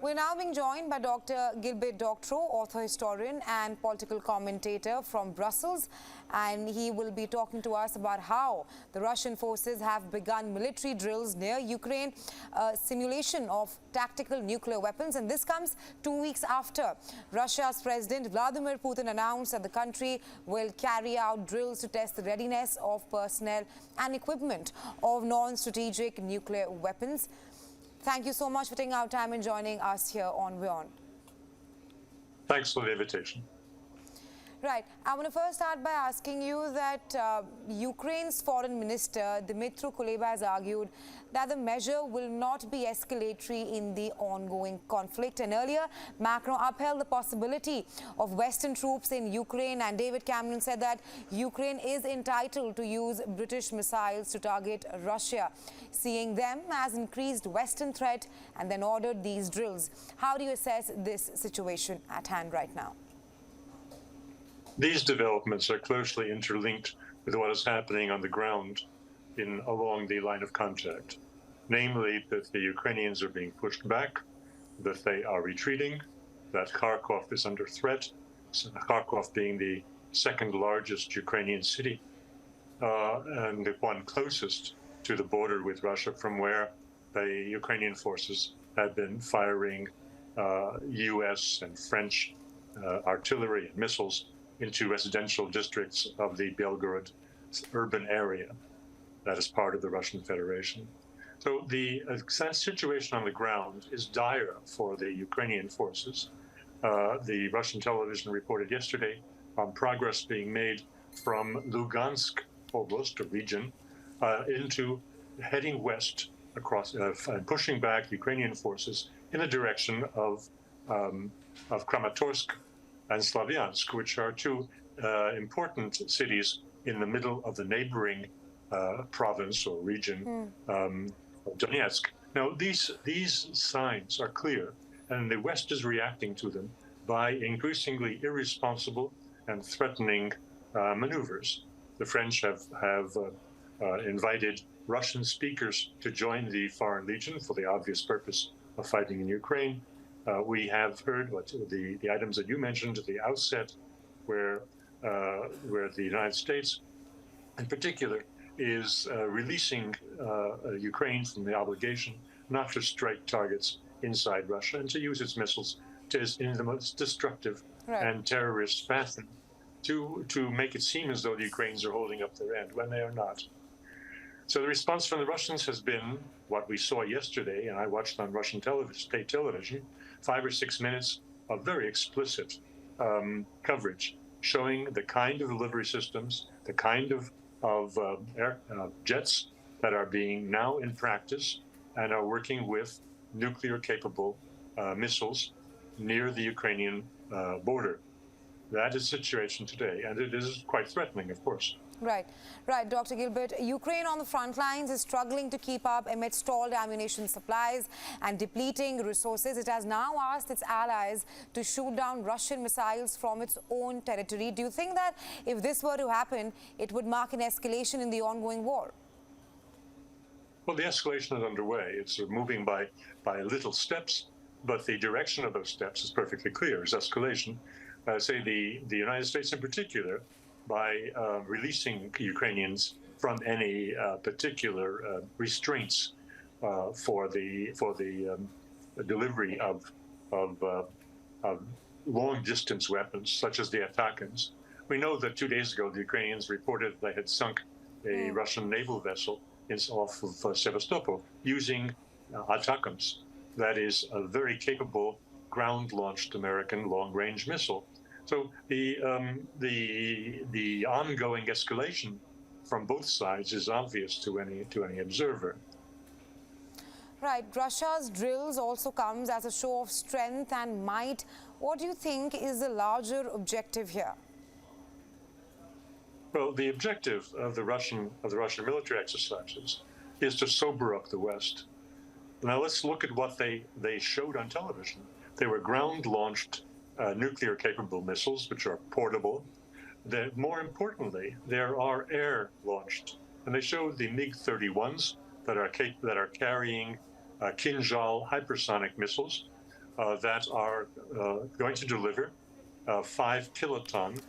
We're now being joined by Dr. Gilbert Doctorow, author, historian and political commentator from Brussels, and he will be talking to us about how the Russian forces have begun military drills near Ukraine, a simulation of tactical nuclear weapons, and this comes 2 weeks after Russia's President Vladimir Putin announced that the country will carry out drills to test the readiness of personnel and equipment of non-strategic nuclear weapons. Thank you so much for taking our time and joining us here on WION. Thanks for the invitation. Right. I want to first start by asking you that Ukraine's foreign minister, Dmytro Kuleba, has argued that the measure will not be escalatory in the ongoing conflict. And earlier, Macron upheld the possibility of Western troops in Ukraine, and David Cameron said that Ukraine is entitled to use British missiles to target Russia, seeing them as increased Western threat, and then ordered these drills. How do you assess this situation at hand right now? These developments are closely interlinked with what is happening on the ground along the line of contact, namely that the Ukrainians are being pushed back, that they are retreating, that Kharkov is under threat, Kharkov being the second largest Ukrainian city and the one closest to the border with Russia, from where the Ukrainian forces have been firing US and French artillery and missiles into residential districts of the Belgorod urban area that is part of the Russian Federation. So the situation on the ground is dire for the Ukrainian forces. The Russian television reported yesterday on progress being made from Lugansk Oblast, a region, into heading west across and pushing back Ukrainian forces in the direction of Kramatorsk and Slavyansk, which are two important cities in the middle of the neighboring province or region of Donetsk. Now, these signs are clear, and the West is reacting to them by increasingly irresponsible and threatening maneuvers. The French have invited Russian speakers to join the Foreign Legion for the obvious purpose of fighting in Ukraine. We have heard what the items that you mentioned at the outset, where the United States, in particular, is releasing Ukraine from the obligation not to strike targets inside Russia and to use its missiles in the most destructive and terrorist fashion to make it seem as though the Ukrainians are holding up their end when they are not. So the response from the Russians has been what we saw yesterday, and I watched on Russian state television, 5 or 6 minutes of very explicit coverage showing the kind of delivery systems, the kind of jets that are being now in practice and are working with nuclear-capable missiles near the Ukrainian border. That is the situation today, and it is quite threatening, of course. Right, Dr. Gilbert. Ukraine on the front lines is struggling to keep up amid stalled ammunition supplies and depleting resources. It has now asked its allies to shoot down Russian missiles from its own territory. Do you think that if this were to happen, it would mark an escalation in the ongoing war? Well, the escalation is underway. It's moving by little steps, but the direction of those steps is perfectly clear. It's escalation. Say the United States in particular, by releasing Ukrainians from any particular restraints for the delivery of long-distance weapons, such as the ATACMS. We know that 2 days ago the Ukrainians reported they had sunk a Russian naval vessel off of Sevastopol using ATACMS. That is a very capable ground-launched American long-range missile. So the ongoing escalation from both sides is obvious to any observer. Right. Russia's drills also comes as a show of strength and might. What do you think is the larger objective here? Well, the objective of the Russian military exercises is to sober up the West. Now let's look at what they showed on television. They were ground-launched nuclear-capable missiles, which are portable. More importantly, there are air-launched, and they showed the MiG-31s that are carrying Kinzhal hypersonic missiles, that are going to deliver 5-kiloton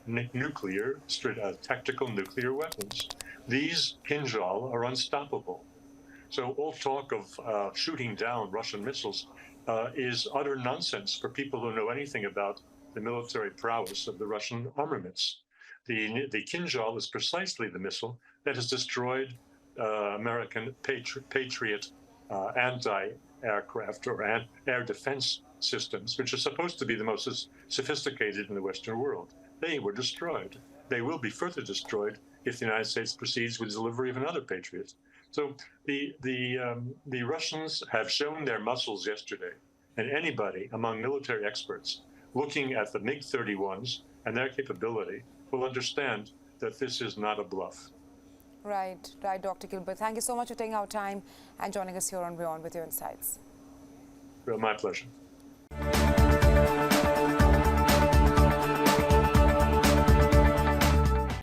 nuclear, tactical nuclear weapons. These Kinjal are unstoppable. So all talk of shooting down Russian missiles is utter nonsense for people who know anything about the military prowess of the Russian armaments. The Kinjal is precisely the missile that has destroyed American Patriot anti-aircraft or air defense systems, which are supposed to be the most sophisticated in the Western world. They were destroyed. They will be further destroyed if the United States proceeds with delivery of another Patriot. So the Russians have shown their muscles yesterday, and anybody among military experts looking at the MiG-31s and their capability will understand that this is not a bluff. Right, Dr. Gilbert. Thank you so much for taking our time and joining us here on WION with your insights. Well, my pleasure.